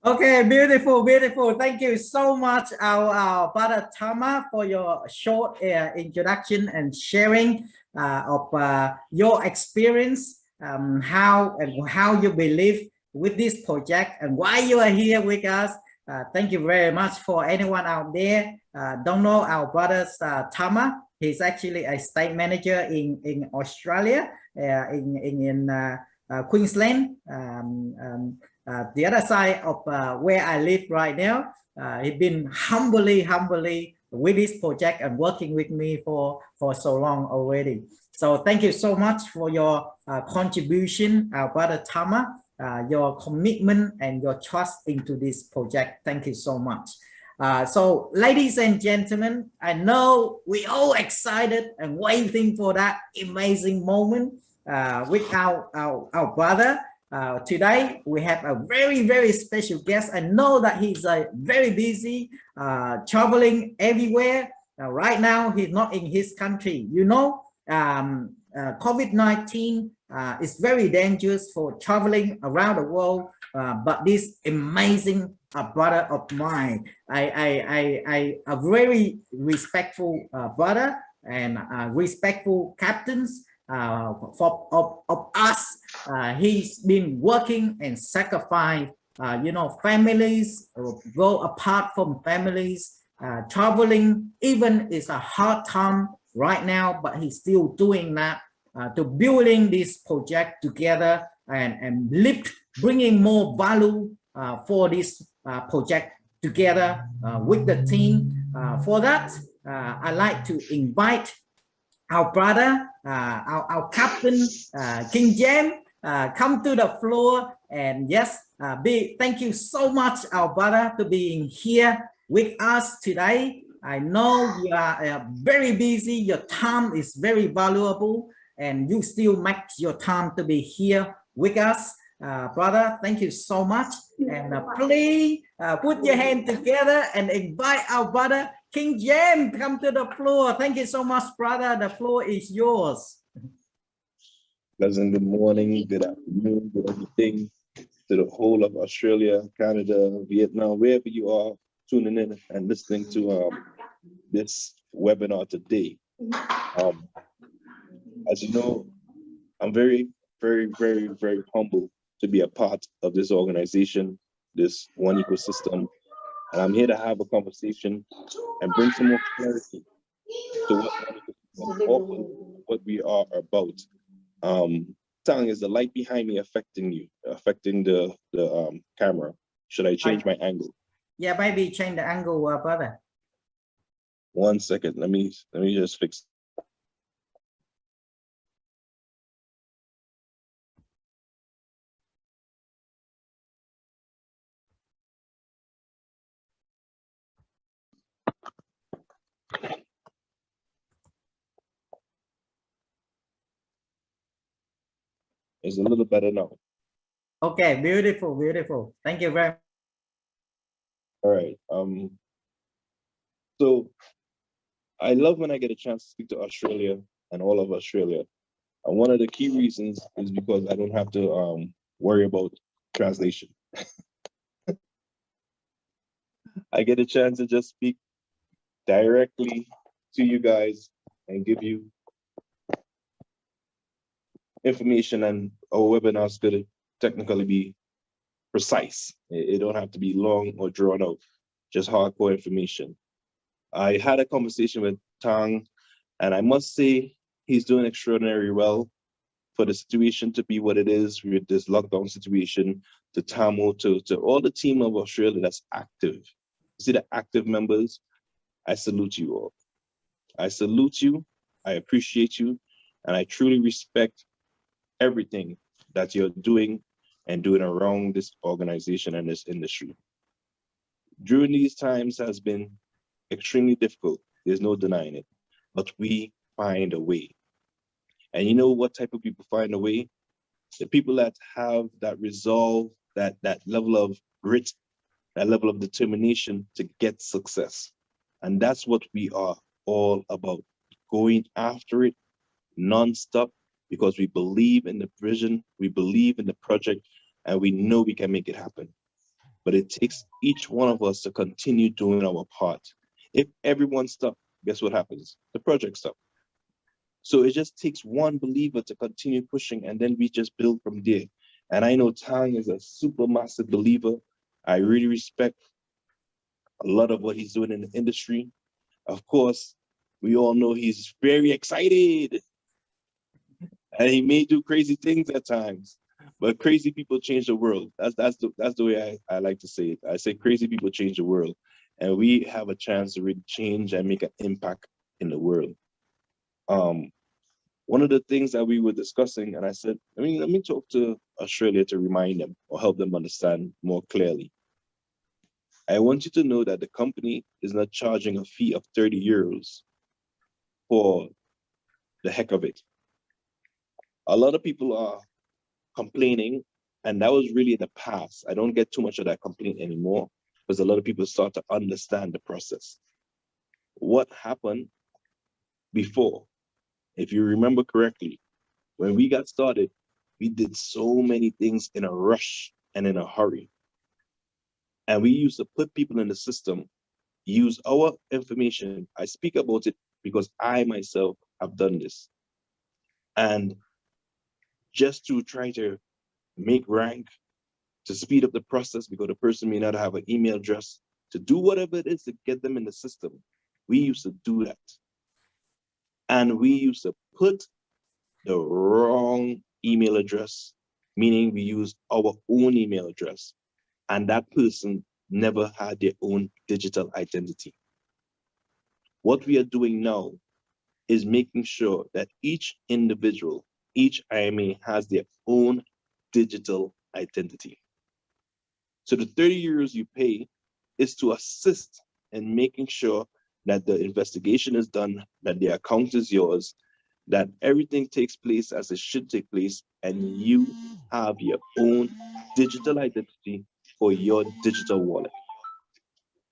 Okay, beautiful, beautiful. Thank you so much, our brother Tama, for your short introduction and sharing of your experience, how you believe with this project and why you are here with us. Thank you very much. For anyone out there don't know our brother Tama, he's actually a state manager in Australia, in Queensland. The other side of where I live right now. He's been humbly with this project and working with me for so long already. So thank you so much for your contribution, our brother Tama, your commitment and your trust into this project. Thank you so much. So ladies and gentlemen, I know we all excited and waiting for that amazing moment with our brother. Today we have a very special guest. I know that he's very busy traveling everywhere. Right now he's not in his country. You know, COVID-19 is very dangerous for traveling around the world, but this amazing brother of mine, a very respectful brother and respectful captains of us. He's been working and sacrificed, you know, families, go apart from families, traveling even is a hard time right now, but he's still doing that to building this project together and bringing more value for this project together with the team. For that, I'd like to invite our brother, our captain, King Jayms, come to the floor. And yes, thank you so much, our brother, to being here with us today. I know you are very busy. Your time is very valuable, and you still make your time to be here with us. Brother, thank you so much. And please put your hand together and invite our brother King Jayms, come to the floor. Thank you so much, brother. The floor is yours. Pleasant good morning, good afternoon, good everything to the whole of Australia, Canada, Vietnam, wherever you are tuning in and listening to this webinar today. As you know, I'm very humble to be a part of this organization, this one ecosystem. And I'm here to have a conversation and bring some more clarity to what we are about. Tang, is the light behind me affecting you, affecting the camera? Should I change my angle? Yeah, maybe change the angle, brother. 1 second. Let me just fix. It's a little better now. Okay, beautiful, beautiful. Thank you very much. All right. So I love when I get a chance to speak to Australia and all of Australia. And one of the key reasons is because I don't have to worry about translation. I get a chance to just speak directly to you guys and give you information, and our webinars could technically be precise. It don't have to be long or drawn out, just hardcore information. I had a conversation with Tang, and I must say he's doing extraordinarily well for the situation to be what it is with this lockdown situation, to Tamo, to all the team of Australia that's active. You see the active members? I salute you all. I salute you, I appreciate you, and I truly respect everything that you're doing and doing around this organization and this industry. During these times has been extremely difficult. There's no denying it, but we find a way. And you know what type of people find a way? The people that have that resolve, that level of grit, that level of determination to get success. And that's what we are all about, going after it non-stop, because we believe in the vision, we believe in the project, and we know we can make it happen. but it takes each one of us to continue doing our part. If everyone stops, guess what happens? The project stops. So it just takes one believer to continue pushing, and then we just build from there. And I know Tang is a super massive believer. I really respect a lot of what he's doing in the industry. Of course, we all know he's very excited, and he may do crazy things at times. But crazy people change the world. That's the way I like to say it. I say crazy people change the world, and we have a chance to really change and make an impact in the world. One of the things that we were discussing, and I said, let me talk to Australia to remind them or help them understand more clearly. I want you to know that the company is not charging a fee of 30 euros for the heck of it. A lot of people are complaining, and that was really in the past. I don't get too much of that complaint anymore because a lot of people start to understand the process. What happened before? If you remember correctly, when we got started, we did so many things in a rush and in a hurry. And we used to put people in the system, use our information. I speak about it because I myself have done this. And just to try to make rank, to speed up the process because the person may not have an email address, to do whatever it is to get them in the system. We used to do that. And we used to put the wrong email address, meaning we used our own email address, and that person never had their own digital identity. What we are doing now is making sure that each individual, each IMA has their own digital identity. So the 30 euros you pay is to assist in making sure that the investigation is done, that the account is yours, that everything takes place as it should take place, and you have your own digital identity for your digital wallet.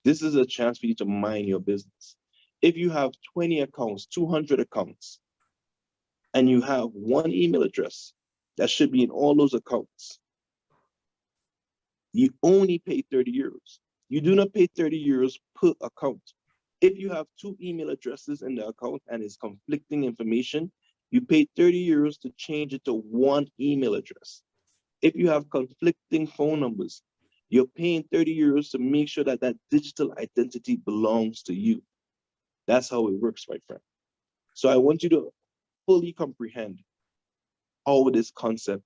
This is a chance for you to mind your business. If you have 20 accounts, 200 accounts, and you have one email address that should be in all those accounts, you only pay 30 euros. You do not pay 30 euros per account. If you have two email addresses in the account and it's conflicting information, you pay 30 euros to change it to one email address. If you have conflicting phone numbers, you're paying 30 euros to make sure that that digital identity belongs to you. That's how it works, my friend. So I want you to fully comprehend how this concept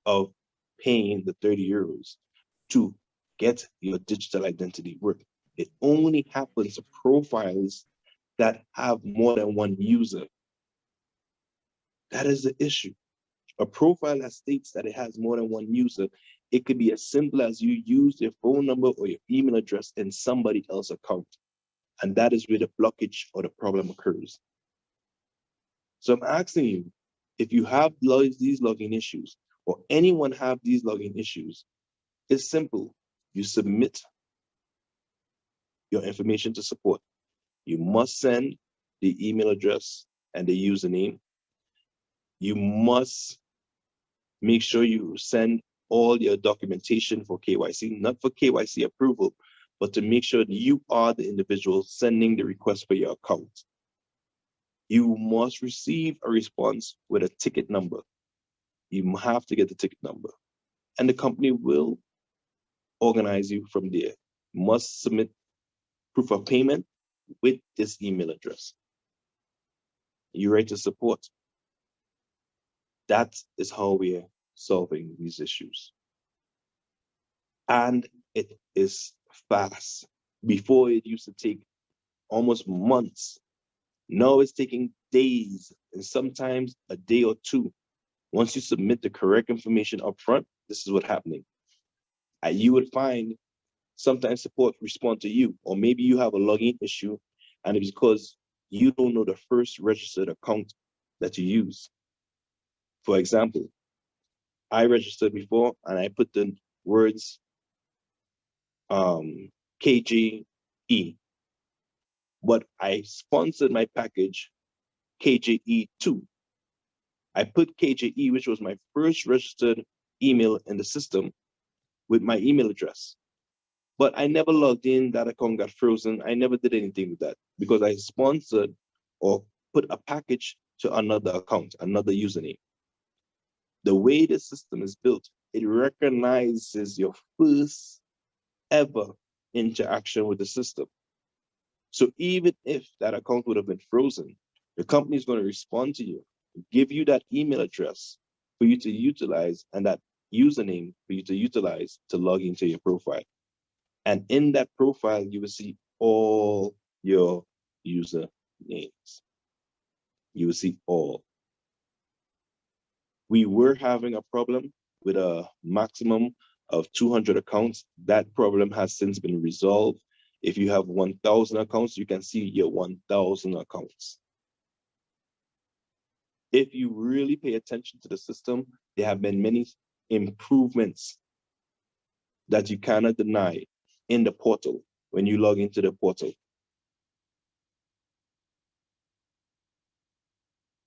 of paying the 30 euros to get your digital identity work. It only happens to profiles that have more than one user. That is the issue. A profile that states that it has more than one user, it could be as simple as you use your phone number or your email address in somebody else's account. And that is where the blockage or the problem occurs. So I'm asking you, if you have these login issues or anyone have these login issues, it's simple. You submit your information to support. You must send the email address and the username. You must make sure you send all your documentation for KYC, not for KYC approval, but to make sure that you are the individual sending the request for your account. You must receive a response with a ticket number. You have to get the ticket number, and the company will organize you from there. You must submit proof of payment with this email address. You ready to support? That is how we're solving these issues. And it is fast. Before it used to take almost months. Now it's taking days and sometimes a day or two. Once you submit the correct information up front, this is what's happening. You would find sometimes support respond to you, or maybe you have a login issue and it's because you don't know the first registered account that you use. For example, I registered before and I put the words KJE, but I sponsored my package KJE2. I put KJE, which was my first registered email in the system, with my email address. But I never logged in, that account got frozen. I never did anything with that because I sponsored or put a package to another account, another username. The way the system is built, it recognizes your first ever interaction with the system. So even if that account would have been frozen, the company is going to respond to you, give you that email address for you to utilize and that username for you to utilize to log into your profile. And in that profile, you will see all your user names. You will see all. We were having a problem with a maximum of 200 accounts. That problem has since been resolved. If you have 1,000 accounts, you can see your 1,000 accounts. If you really pay attention to the system, there have been many improvements that you cannot deny in the portal when you log into the portal.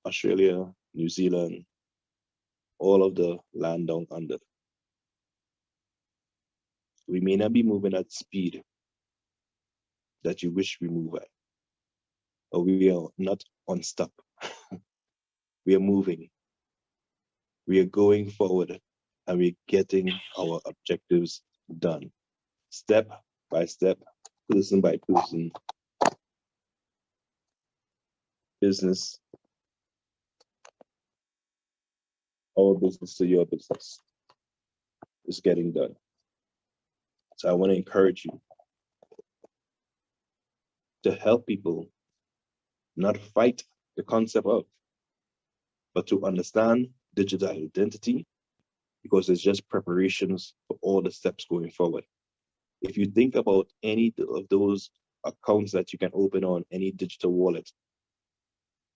Australia, New Zealand, all of the land down under. We may not be moving at speed that you wish we move at, but we are not unstuck. We are moving. We are going forward and we're getting our objectives done. Step by step, person by person, business, our business to your business is getting done. So I want to encourage you to help people not fight the concept of, but to understand digital identity, because it's just preparations for all the steps going forward. If you think about any of those accounts that you can open on any digital wallet,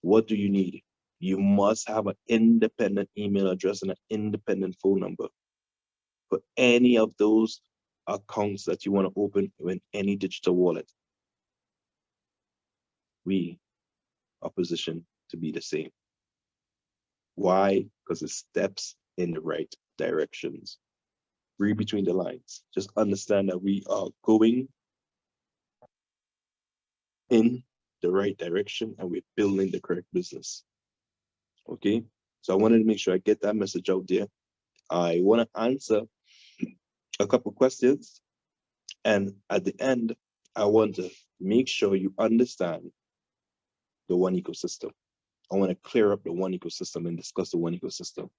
what do you need? You must have an independent email address and an independent phone number for any of those accounts that you want to open in any digital wallet. We are positioned to be the same. Why? Because it steps in the right directions. Read between the lines. Just understand that we are going in the right direction and we're building the correct business. Okay? So I wanted to make sure I get that message out there. I want to answer a couple questions. And at the end, I want to make sure you understand the one ecosystem. I want to clear up the one ecosystem and discuss the one ecosystem.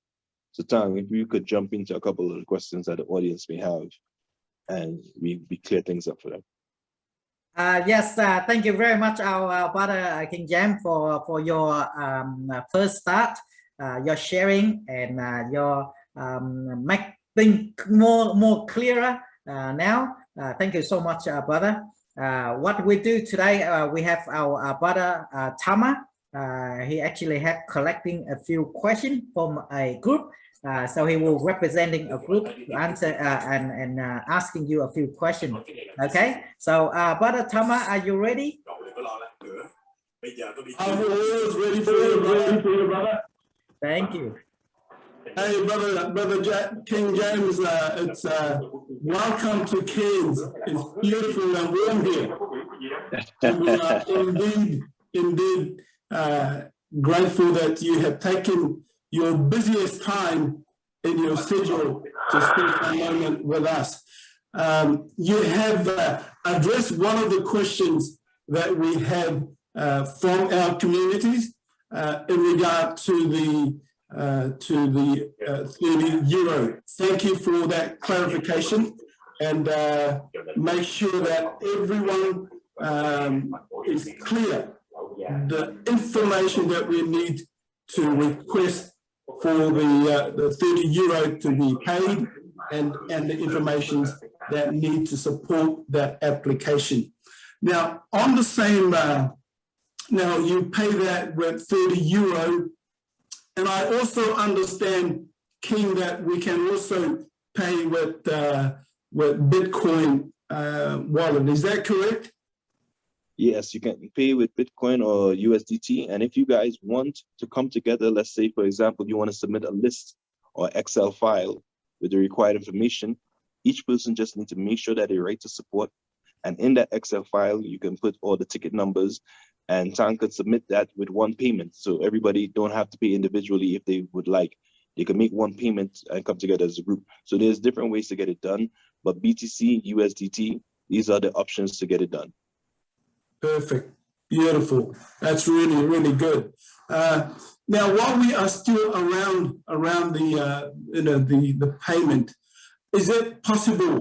So Tang, if you could jump into a couple of the questions that the audience may have and we clear things up for them. Yes, thank you very much, our brother King Jayms, for your first start, your sharing and your make things more clearer now. Thank you so much, brother. What we do today, we have our brother Tama. He actually had collecting a few questions from a group. So he will representing a group to answer and asking you a few questions. Okay, so brother Tama, are you ready? I'm always ready for you, brother. Thank you. Hey, brother King Jayms, it's welcome to Cairns. It's beautiful and warm here. And we are indeed grateful that you have taken your busiest time in your schedule to spend a moment with us. You have addressed one of the questions that we have from our communities in regard to the 30 euro. Thank you for that clarification, and make sure that everyone is clear the information that we need to request for the 30 euro to be paid and the information that need to support that application. Now, on the same, now you pay that with 30 euro, and I also understand, King, that we can also pay with Bitcoin wallet. Is that correct? Yes, you can pay with Bitcoin or USDT. And if you guys want to come together, let's say, for example, you want to submit a list or Excel file with the required information, Each person just needs to make sure that they write to support. And in that Excel file, you can put all the ticket numbers, and TAN could submit that with one payment. So everybody don't have to pay individually if they would like. They can make one payment and come together as a group. So there's different ways to get it done, but BTC, USDT, these are the options to get it done. Perfect. Beautiful. That's really, really good. Now, while we are still around the the payment, is it possible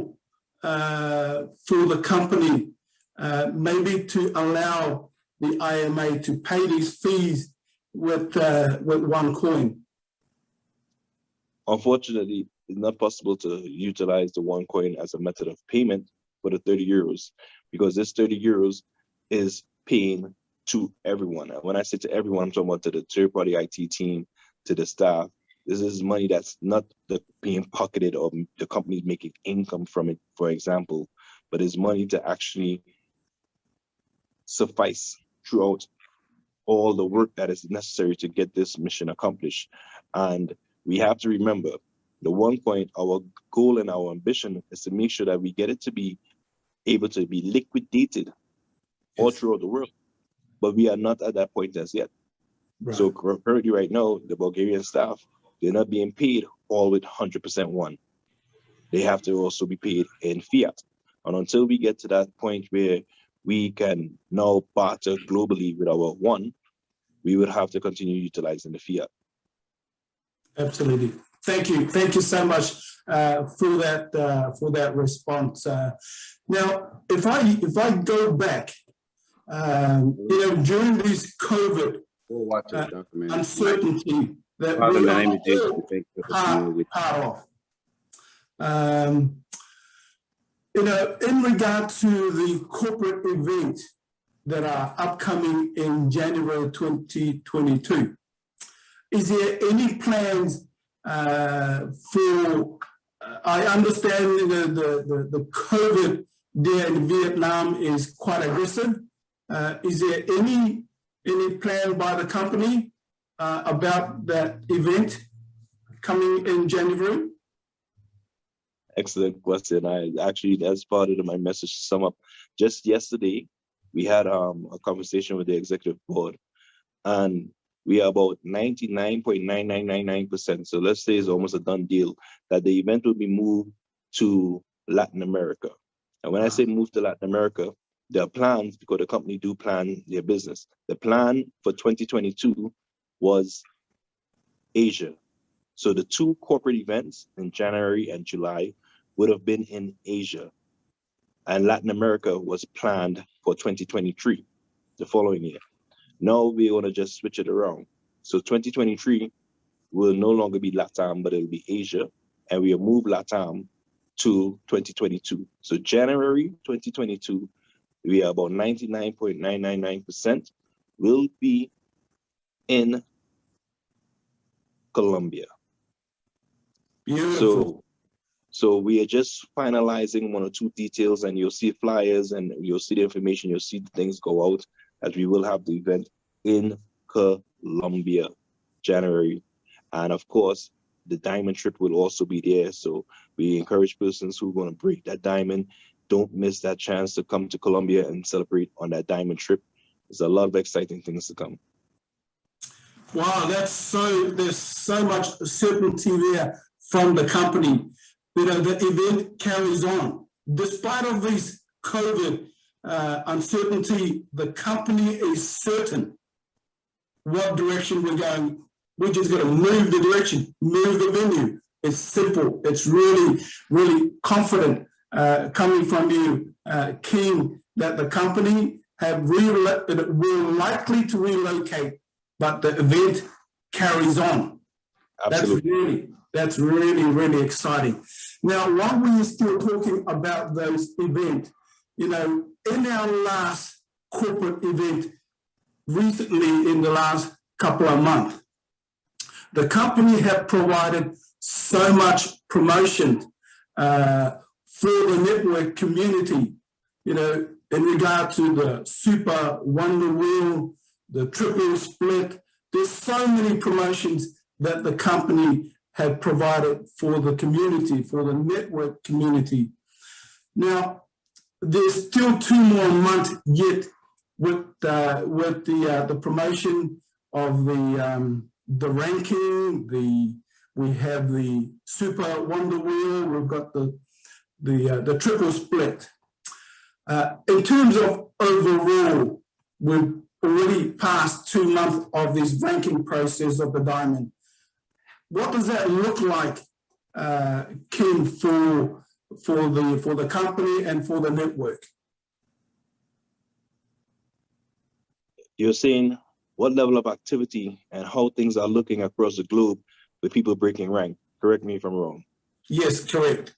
for the company maybe to allow the IMA to pay these fees with Onecoin? Unfortunately, it's not possible to utilize the Onecoin as a method of payment for the 30 euros, because this 30 euros is paying to everyone. And when I say to everyone, I'm talking about to the third-party IT team, to the staff. This is money that's not being pocketed or the company making income from it, for example, but it's money to actually suffice throughout all the work that is necessary to get this mission accomplished. And we have to remember, the Onecoin, our goal and our ambition is to make sure that we get it to be able to be liquidated all throughout the world. But we are not at that point as yet. Right. So currently right now, the Bulgarian staff, they're not being paid all with 100% one. They have to also be paid in fiat. And until we get to that point where we can now barter globally with our one, we would have to continue utilizing the fiat. Absolutely. Thank you. Thank you so much for that response. Now, if I go back, during this COVID uncertainty that we are part of, in regard to the corporate event that are upcoming in January 2022, is there any plans for? I understand the COVID there in Vietnam is quite aggressive. Is there any plan by the company about that event coming in January? Excellent question. I actually, that's part of my message to sum up. Just yesterday, we had a conversation with the executive board, and we are about 99.9999%. So let's say it's almost a done deal that the event will be moved to Latin America. And when I say move to Latin America, there are plans, because the company do plan their business. The plan for 2022 was Asia. So the two corporate events in January and July would have been in Asia. And Latin America was planned for 2023, the following year. Now we want to just switch it around. So 2023 will no longer be LATAM, but it'll be Asia. And we'll move LATAM to 2022. So January 2022, we are about 99.999% will be in Colombia. Beautiful. So we are just finalizing one or two details, and you'll see flyers and you'll see the information, you'll see the things go out, as we will have the event in Colombia, January. And of course, the diamond trip will also be there. So we encourage persons who are going to break that diamond, don't miss that chance to come to Colombia and celebrate on that diamond trip. There's a lot of exciting things to come. Wow, there's so much certainty there from the company. The event carries on. Despite of this COVID uncertainty, the company is certain what direction we're going. We're just going to move the direction, move the venue. It's simple. It's really, really confident coming from you, King, that the company will likely to relocate, but the event carries on. Absolutely. That's really exciting. Now, while we're still talking about those events, in our last corporate event recently in the last couple of months, the company have provided so much promotion for the network community, in regard to the Super Wonder Wheel, the Triple Split. There's so many promotions that the company have provided for the community, for the network community. Now, there's still 2 more months yet with the promotion of the ranking. We have the Super Wonder Wheel. We've got the triple split. In terms of overall, we've already passed 2 months of this ranking process of the diamond. What does that look like, King, for the company and for the network? You're saying what level of activity and how things are looking across the globe with people breaking rank. Correct me if I'm wrong. Yes, correct.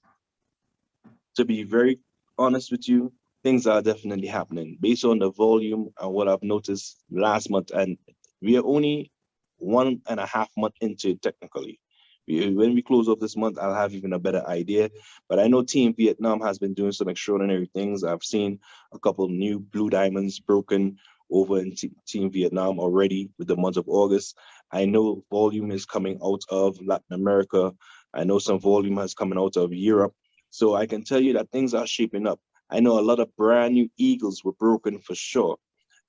To be very honest with you, things are definitely happening based on the volume and what I've noticed last month. And we are only 1.5 months into it technically. When we close off this month, I'll have even a better idea. But I know Team Vietnam has been doing some extraordinary things. I've seen a couple of new blue diamonds broken over in Team Vietnam already with the month of August. I know volume is coming out of Latin America. I know some volume has coming out of Europe. So I can tell you that things are shaping up. I know a lot of brand new eagles were broken for sure.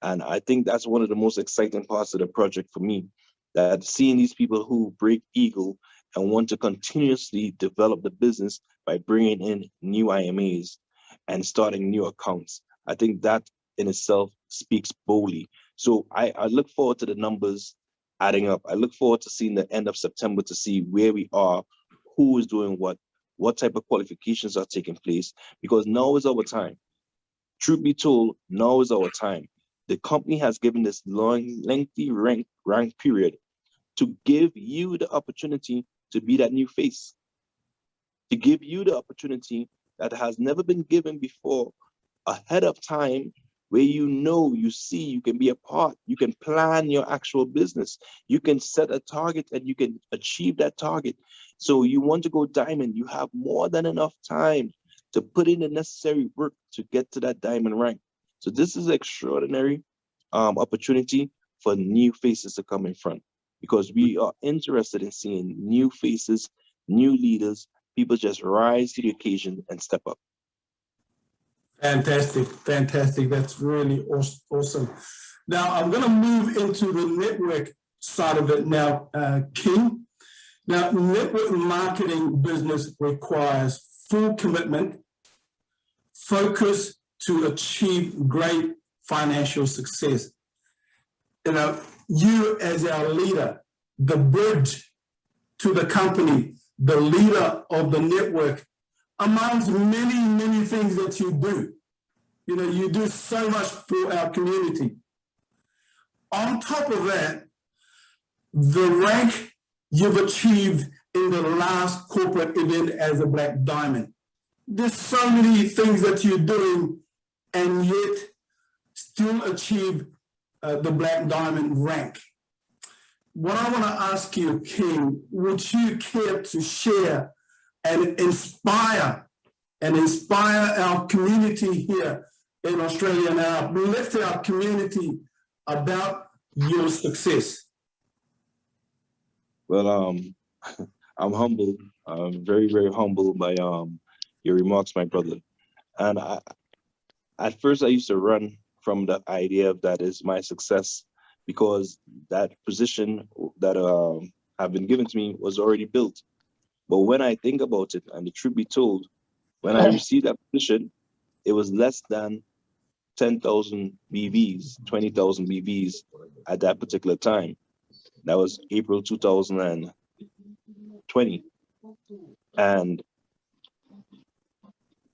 And I think that's one of the most exciting parts of the project for me, that seeing these people who break eagle and want to continuously develop the business by bringing in new IMAs and starting new accounts. I think that in itself speaks boldly. So I look forward to the numbers adding up. I look forward to seeing the end of September to see where we are, who is doing what type of qualifications are taking place, because now is our time. Truth be told, now is our time. The company has given this lengthy rank period to give you the opportunity to be that new face, to give you the opportunity that has never been given before ahead of time, where you see, you can be a part, you can plan your actual business, you can set a target and you can achieve that target. So you want to go diamond, you have more than enough time to put in the necessary work to get to that diamond rank. So this is an extraordinary opportunity for new faces to come in front, because we are interested in seeing new faces, new leaders, people just rise to the occasion and step up. Fantastic, fantastic. That's really awesome. Now, I'm going to move into the network side of it now, King. Now, network marketing business requires full commitment, focus to achieve great financial success. You as our leader, the bridge to the company, the leader of the network, amongst many things that you do. You do so much for our community. On top of that, the rank you've achieved in the last corporate event as a Black Diamond. There's so many things that you're doing and yet still achieve the Black Diamond rank. What I want to ask you, King, would you care to share and inspire our community here in Australia now, lift our community about your success? Well, I'm humbled. I'm very humbled by your remarks, my brother. And at first I used to run from the idea of that is my success, because that position that have been given to me was already built. But when I think about it, and the truth be told, when I received that position, it was less than 10,000 BVs, 20,000 BVs at that particular time. That was April 2020. And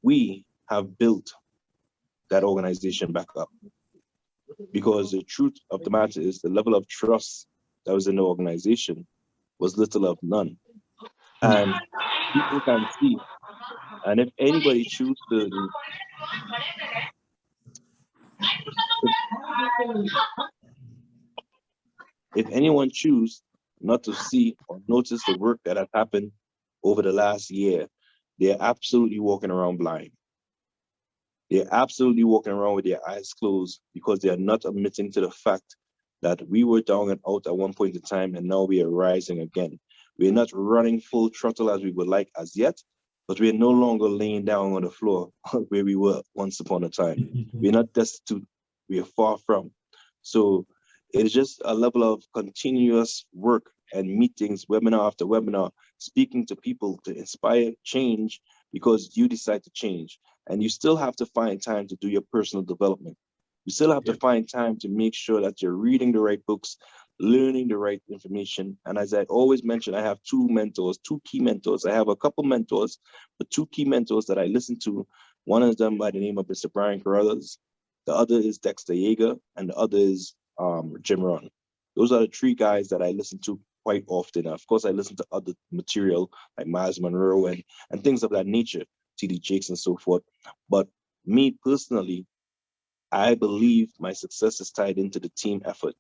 we have built that organization back up, because the truth of the matter is the level of trust that was in the organization was little of none. And people can see, and if anybody chooses to if anyone chooses not to see or notice the work that has happened over the last year, they're absolutely walking around blind. They're absolutely walking around with their eyes closed, because they are not admitting to the fact that we were down and out at one point in time, and now we are rising again. We're not running full throttle as we would like as yet, but we're no longer laying down on the floor where we were once upon a time. We're not destitute. We are far from. So it is just a level of continuous work and meetings, webinar after webinar, speaking to people to inspire change because you decide to change. And you still have to find time to do your personal development. You still have to find time to make sure that you're reading the right books, learning the right information. And as I always mention, I have two mentors, two key mentors. I have a couple mentors, but two key mentors that I listen to. One is done by the name of Mr. Brian Carruthers. The other is Dexter Yeager, and the other is Jim Rohn. Those are the three guys that I listen to quite often. Of course, I listen to other material like Miles Monroe and things of that nature, T.D. Jakes and so forth. But me personally, I believe my success is tied into the team effort.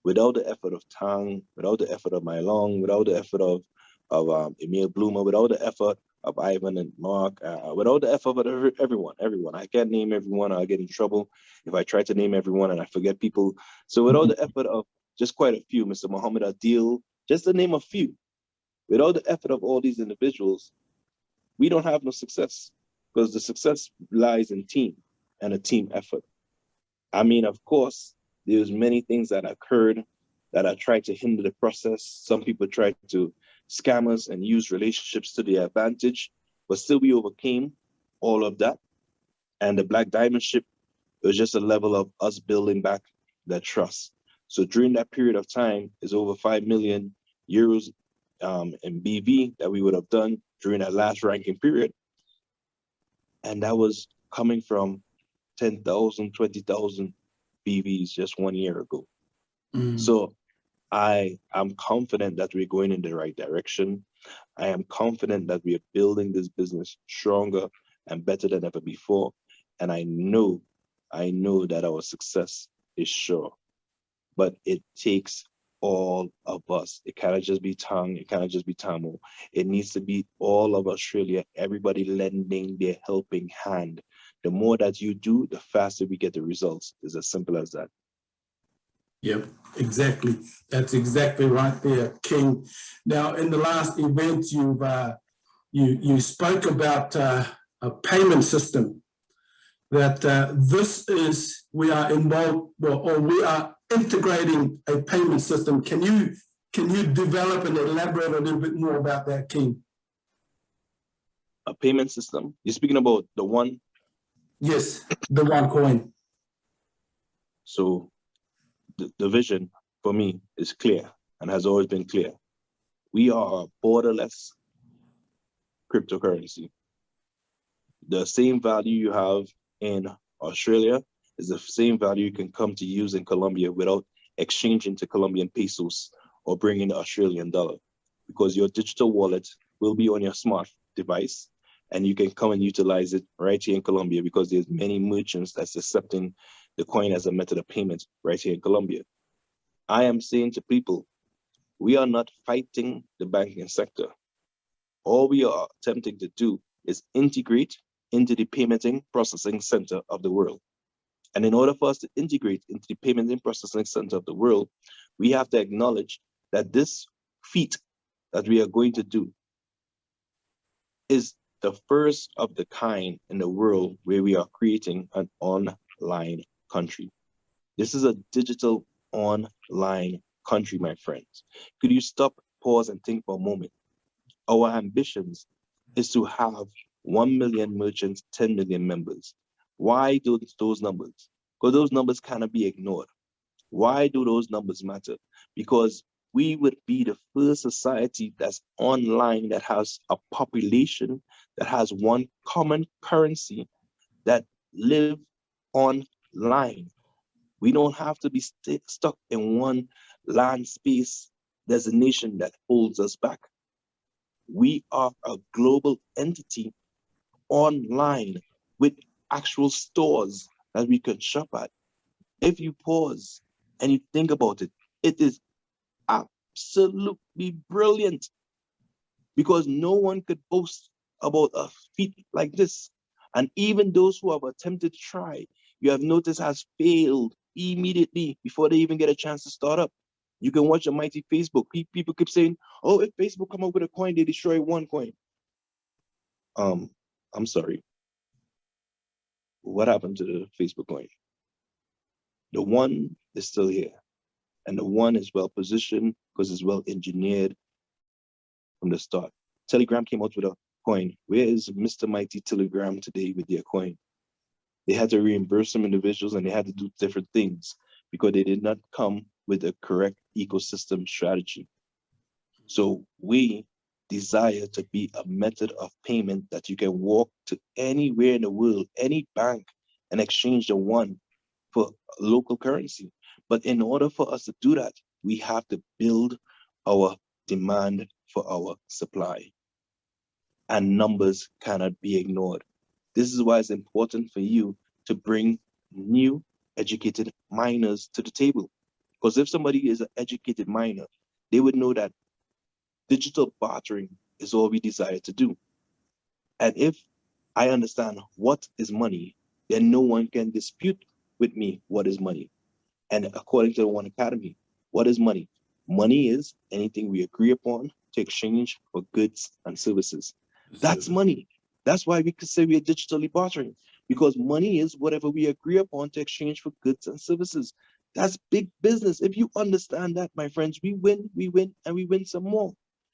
Without the effort of Tang, without the effort of My Long, without the effort of Emil Bloomer, without the effort of Ivan and Mark, without the effort of everyone. I can't name everyone. I'll get in trouble if I try to name everyone and I forget people. So without the effort of just quite a few, Mr. Muhammad Adil, just to name a few, without the effort of all these individuals, we don't have no success, because the success lies in team and a team effort. I mean, of course, there's many things that occurred that are trying to hinder the process. Some people tried to scam us and use relationships to their advantage, but still we overcame all of that. And the Black Diamond ship was just a level of us building back that trust. So during that period of time, is over 5 million euros in BV that we would have done during that last ranking period. And that was coming from 10,000, 20,000 BVs just 1 year ago. So I am confident that we're going in the right direction. I am confident that we are building this business stronger and better than ever before. And I know that our success is sure, but it takes all of us. It cannot just be Tang, it cannot just be Tamo. It needs to be all of Australia, everybody lending their helping hand. The more that you do, the faster we get the results. It's as simple as that. Yep, exactly. That's exactly right there, King. Now, in the last event, you spoke about a payment system. That we are involved, or we are integrating a payment system. Can you develop and elaborate a little bit more about that, King? A payment system? You're speaking about the one? Yes, the Onecoin. So the vision for me is clear and has always been clear. We are a borderless cryptocurrency. The same value you have in Australia is the same value you can come to use in Colombia without exchanging to Colombian pesos or bringing the Australian dollar, because your digital wallet will be on your smart device and you can come and utilize it right here in Colombia, because there's many merchants that's accepting the coin as a method of payment right here in Colombia. I am saying to people, we are not fighting the banking sector. All we are attempting to do is integrate into the payment processing center of the world. And in order for us to integrate into the payment and processing center of the world, we have to acknowledge that this feat that we are going to do is the first of the kind in the world where we are creating an online country. This is a digital online country, my friends. Could you stop, pause, and think for a moment? Our ambitions is to have 1 million merchants, 10 million members. Why do those numbers? Because those numbers cannot be ignored. Why do those numbers matter? Because we would be the first society that's online, that has a population that has one common currency that live online. We don't have to be stuck in one land space designation that holds us back. We are a global entity online with actual stores that we can shop at. If you pause and you think about it, it is absolutely brilliant, because no one could boast about a feat like this. And even those who have attempted to try, you have noticed, has failed immediately before they even get a chance to start up. You can watch a mighty Facebook. People keep saying, oh, if Facebook come up with a coin, they destroy Onecoin. I'm sorry. What happened to the Facebook coin? The one is still here. And the one is well positioned because it's well engineered from the start. Telegram came out with a coin. Where is Mr. Mighty Telegram today with their coin? They had to reimburse some individuals and they had to do different things because they did not come with a correct ecosystem strategy. So we desire to be a method of payment that you can walk to anywhere in the world, any bank, and exchange the one for local currency. But in order for us to do that, we have to build our demand for our supply. And numbers cannot be ignored. This is why it's important for you to bring new educated miners to the table. Because if somebody is an educated miner, they would know that digital bartering is all we desire to do. And if I understand what is money, then no one can dispute with me what is money. And according to the One Academy, what is money? Money is anything we agree upon to exchange for goods and services. That's money. That's why we could say we are digitally bartering, because money is whatever we agree upon to exchange for goods and services. That's big business. If you understand that, my friends, we win, and we win some more.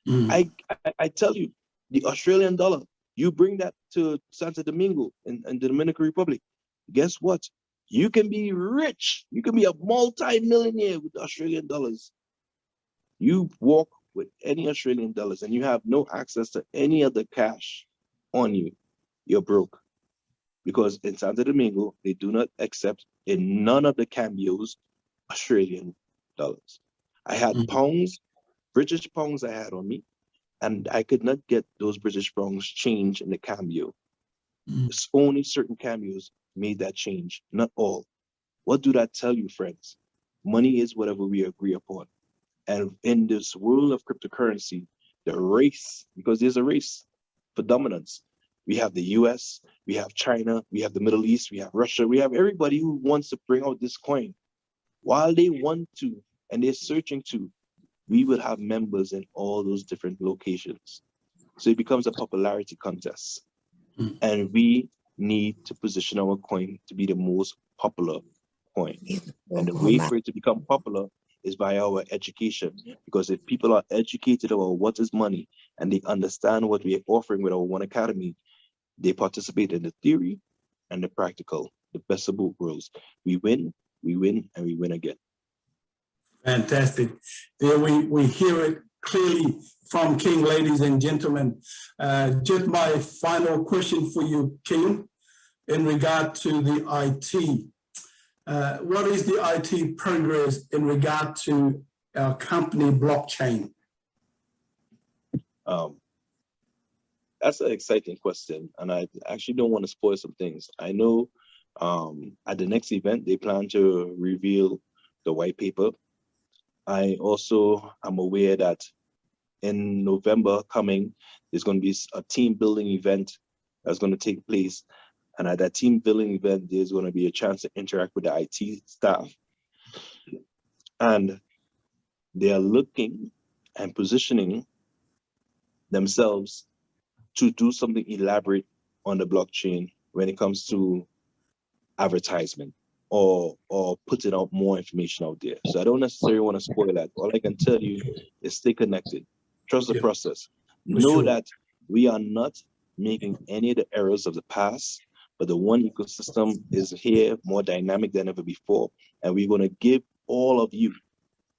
I tell you, the Australian dollar, you bring that to Santo Domingo in the Dominican Republic, guess what? You can be rich. You can be a multi-millionaire with Australian dollars. You walk with any Australian dollars and you have no access to any other cash on you, you're broke. Because in Santo Domingo, they do not accept in none of the cambios Australian dollars. I had pounds, British pounds I had on me, and I could not get those British pounds changed in the cambio. It's only certain cambios made that change, not all. What do that tell you, friends? Money is whatever we agree upon. And in this world of cryptocurrency, the race, because there's a race for dominance. We have the US, we have China, we have the Middle East, we have Russia, we have everybody who wants to bring out this coin. While they want to, and they're searching to, we will have members in all those different locations. So it becomes a popularity contest. And we need to position our coin to be the most popular coin. And the way for it to become popular is by our education. Because if people are educated about what is money and they understand what we are offering with our One Academy, they participate in the theory and the practical, the best of both worlds. We win, and we win again. Fantastic. Yeah, we hear it clearly from King, ladies and gentlemen. Just my final question for you, King, in regard to the IT. What is the IT progress in regard to our company blockchain? That's an exciting question, and I actually don't want to spoil some things. I know at the next event, they plan to reveal the white paper. I also am aware that in November coming, there's going to be a team building event that's going to take place. And at that team building event, there's going to be a chance to interact with the IT staff. And they are looking and positioning themselves to do something elaborate on the blockchain when it comes to advertisement or putting out more information out there. So I don't necessarily want to spoil that. All I can tell you is stay connected. Trust the process. Know that we are not making any of the errors of the past, but the one ecosystem is here, more dynamic than ever before. And we're going to give all of you,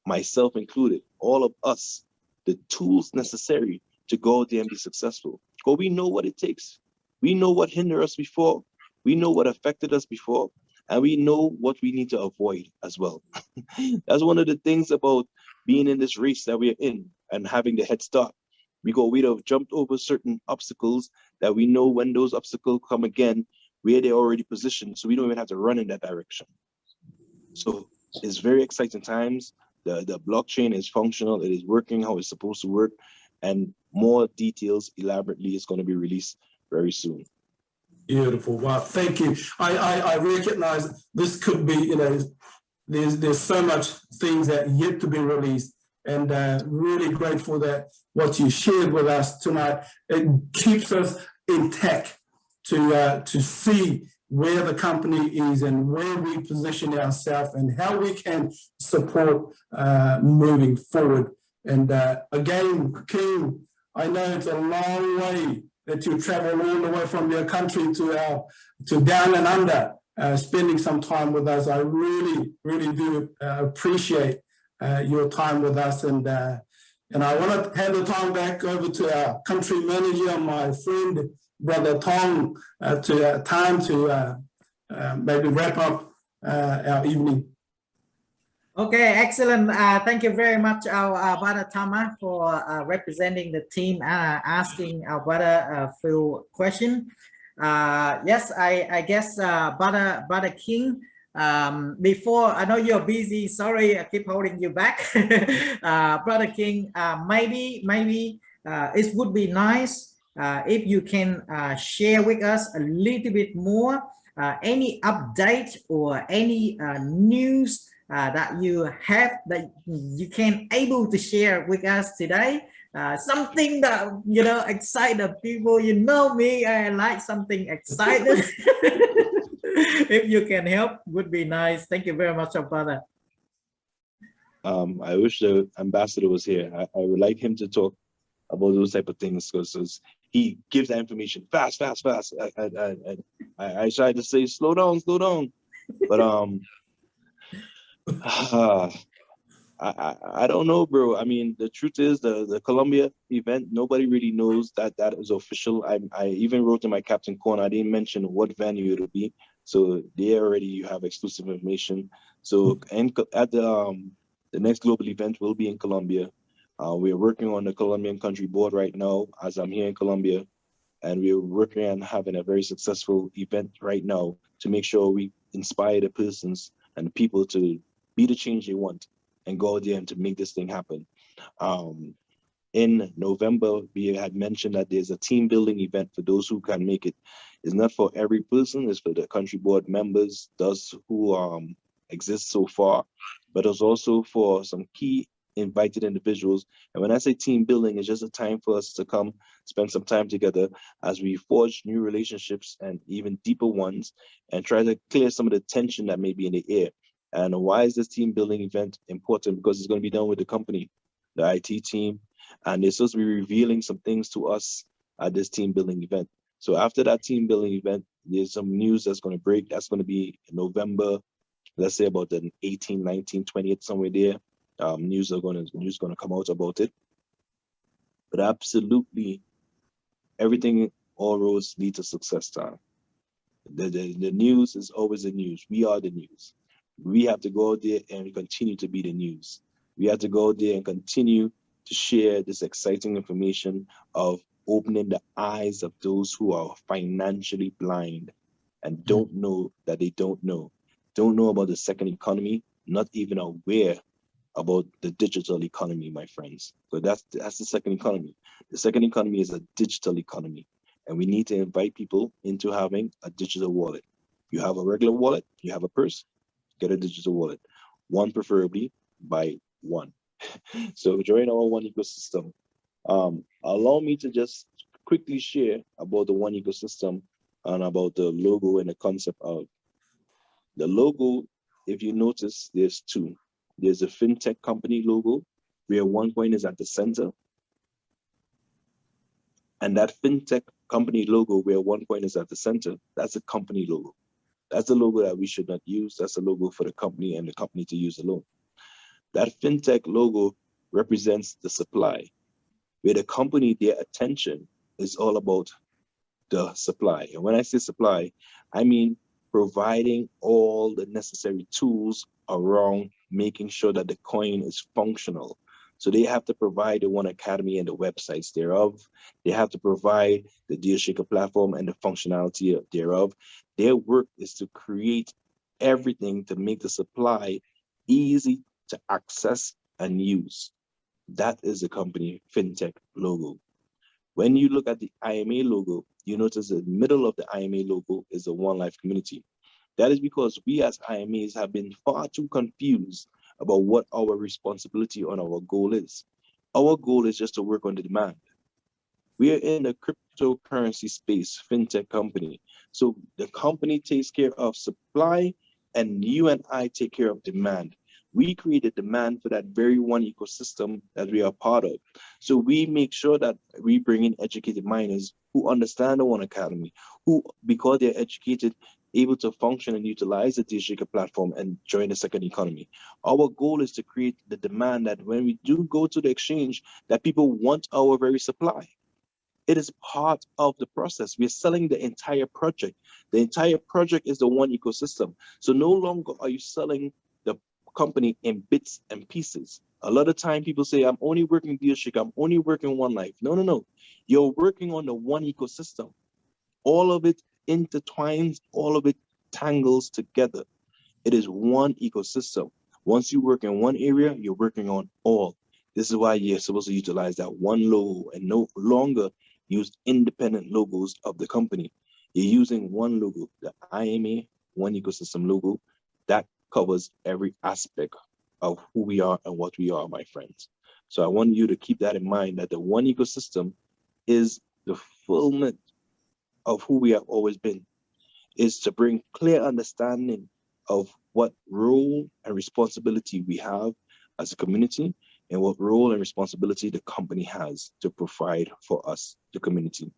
myself included, all of us, the tools necessary to go out there and be successful. Because we know what it takes. We know what hindered us before. We know what affected us before. And we know what we need to avoid as well. That's one of the things about being in this race that we're in and having the head start. We'd have jumped over certain obstacles that we know when those obstacles come again, where they're already positioned, so we don't even have to run in that direction. So it's very exciting times. The blockchain is functional. It is working how it's supposed to work. And more details elaborately is going to be released very soon. Beautiful. Wow, thank you. I recognize this could be, there's so much things that yet to be released, and really grateful that what you shared with us tonight, it keeps us intact to see where the company is and where we position ourselves and how we can support moving forward. And again, King, I know it's a long way that you travel all the way from your country to down and under, spending some time with us. I really, really do appreciate your time with us. And I want to hand the time back over to our country manager, my friend, Brother Tong, to maybe wrap up our evening. Okay, excellent. Thank you very much, our brother Tama, for representing the team, asking our brother a few questions. Yes, I guess brother King, before, I know you're busy, sorry, I keep holding you back. Brother King, maybe it would be nice if you can share with us a little bit more, any update or any news that you have that you can able to share with us today. Something that, you know, excite the people. You know me, I like something excited. If you can help, would be nice. Thank you very much, brother. I wish the ambassador was here. I would like him to talk about those type of things, because he gives that information fast. I tried to say slow down, but I don't know, bro. I mean, the truth is the Colombia event, nobody really knows that is official. I even wrote in my Captain Corner, I didn't mention what venue it'll be. So there already you have exclusive information. So at the next global event will be in Colombia. We're working on the Colombian country board right now as I'm here in Colombia. And we're working on having a very successful event right now to make sure we inspire the persons and the people to be the change they want and go out there and to make this thing happen. In November, we had mentioned that there's a team building event for those who can make it. It's not for every person, it's for the country board members, those who exist so far, but it's also for some key invited individuals. And when I say team building, it's just a time for us to come spend some time together as we forge new relationships and even deeper ones, and try to clear some of the tension that may be in the air. And why is this team building event important? Because it's going to be done with the company, the IT team, and they're supposed to be revealing some things to us at this team building event. So after that team building event, there's some news that's going to break. That's going to be in November, let's say about the 18th, 19th, 20th, somewhere there. News going to come out about it. But absolutely everything, all roads lead to success time. The news is always the news. We are the news. We have to go out there and continue to be the news. We have to go out there and continue to share this exciting information of opening the eyes of those who are financially blind and don't know that they don't know about the second economy, not even aware about the digital economy, my friends. So that's the second economy. The second economy is a digital economy, and we need to invite people into having a digital wallet. You have a regular wallet, you have a purse, get a digital wallet, one preferably by one. So join our One ecosystem. Allow me to just quickly share about the One ecosystem and about the logo and the concept of the logo. If you notice, there's two. There's a fintech company logo where Onecoin is at the center. And that fintech company logo where Onecoin is at the center, that's a company logo. That's the logo that we should not use. That's a logo for the company and the company to use alone. That fintech logo represents the supply, where the company, their attention is all about the supply. And when I say supply, I mean providing all the necessary tools around making sure that the coin is functional. So they have to provide the One Academy and the websites thereof. They have to provide the DealShaker platform and the functionality thereof. Their work is to create everything to make the supply easy to access and use. That is the company fintech logo. When you look at the IMA logo, you notice the middle of the IMA logo is the One Life community. That is because we as IMAs have been far too confused about what our responsibility on our goal is. Our goal is just to work on the demand. We are in the cryptocurrency space, fintech company. So the company takes care of supply and you and I take care of demand. We create a demand for that very one ecosystem that we are part of. So we make sure that we bring in educated miners who understand the One Academy, who, because they're educated, able to function and utilize the digital platform and join the second economy. Our goal is to create the demand that when we do go to the exchange, that people want our very supply. It is part of the process. We're selling the entire project. The entire project is the one ecosystem. So no longer are you selling the company in bits and pieces. A lot of time people say, I'm only working dealership, I'm only working One Life. No, no, no. You're working on the one ecosystem. All of it intertwines, all of it tangles together. It is one ecosystem. Once you work in one area, you're working on all. This is why you're supposed to utilize that one logo and no longer use independent logos of the company. You're using one logo, the IMA One Ecosystem logo, that covers every aspect of who we are and what we are, my friends. So I want you to keep that in mind, that the one ecosystem is the fulfillment of who we have always been, is to bring clear understanding of what role and responsibility we have as a community and what role and responsibility the company has to provide for us, the community.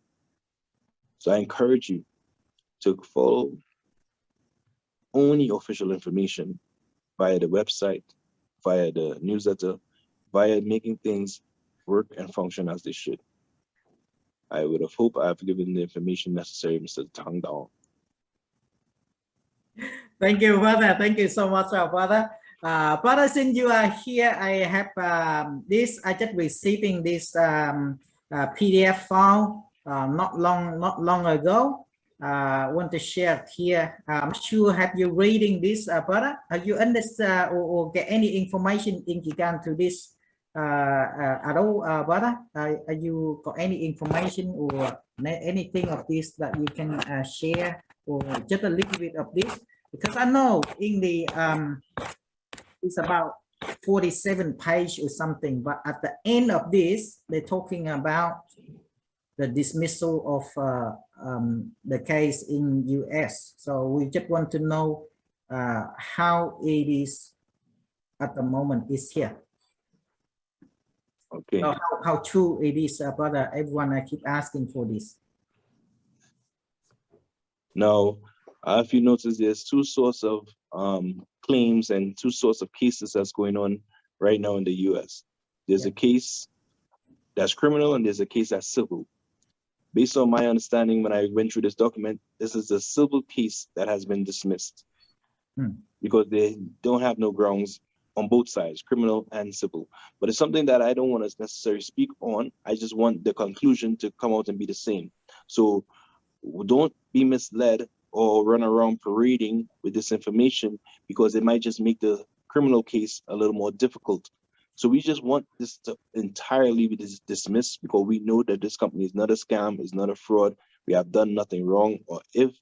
So I encourage you to follow only official information via the website, via the newsletter, via making things work and function as they should. I would have hoped I have given the information necessary, Mr. Tang Dao. Thank you, brother. Thank you so much, brother. Brother, since you are here, I have this. I just receiving this PDF file not long ago. Want to share it here. I'm sure have you reading this, brother? Have you understand or get any information in regard to this at all, brother? Are you got any information or anything of this that you can share, or just a little bit of this? Because I know in the it's about 47 page or something, but at the end of this, they're talking about the dismissal of the case in US. So we just want to know how it is at the moment is here. Okay. So how true it is, brother? Everyone, I keep asking for this. Now, if you notice, there's two sorts of claims and two sorts of cases that's going on right now in the US. There's a case that's criminal and there's a case that's civil. Based on my understanding, when I went through this document, this is a civil case that has been dismissed because they don't have no grounds on both sides, criminal and civil. But it's something that I don't want to necessarily speak on. I just want the conclusion to come out and be the same. So don't be misled or run around parading with this information, because it might just make the criminal case a little more difficult. So we just want this to entirely be dismissed, because we know that this company is not a scam, is not a fraud. We have done nothing wrong. Or if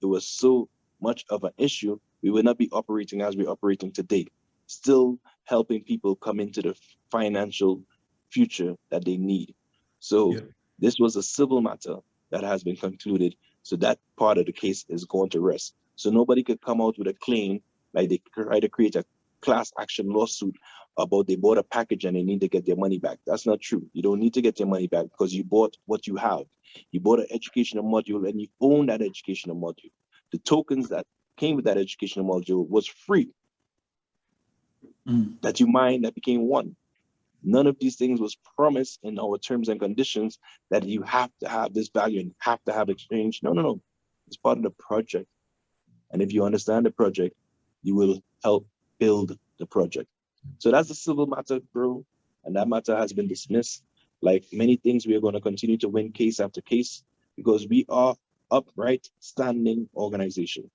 it was so much of an issue, we would not be operating as we're operating today, still helping people come into the financial future that they need. So this was a civil matter that has been concluded. So that part of the case is going to rest. So nobody could come out with a claim like they try to create a class action lawsuit about they bought a package and they need to get their money back. That's not true. You don't need to get your money back because you bought what you have. You bought an educational module and you own that educational module. The tokens that came with that educational module was free. That you mined, that became one. None of these things was promised in our terms and conditions that you have to have this value and have to have exchange. No, no, no. It's part of the project. And if you understand the project, you will help build the project. So that's the civil matter, bro. And that matter has been dismissed. Like many things, we are going to continue to win case after case because we are upright, standing organization.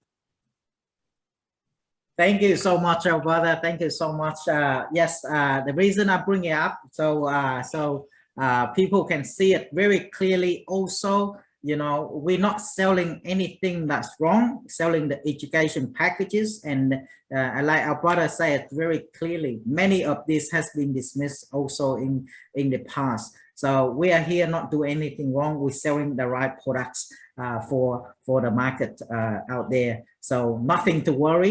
Thank you so much, brother. Thank you so much. Yes, the reason I bring it up, so people can see it very clearly. Also, you know, we're not selling anything that's wrong, selling the education packages. And like our brother said very clearly, many of this has been dismissed also in the past. So we are here not doing anything wrong. We're selling the right products for the market out there. So nothing to worry.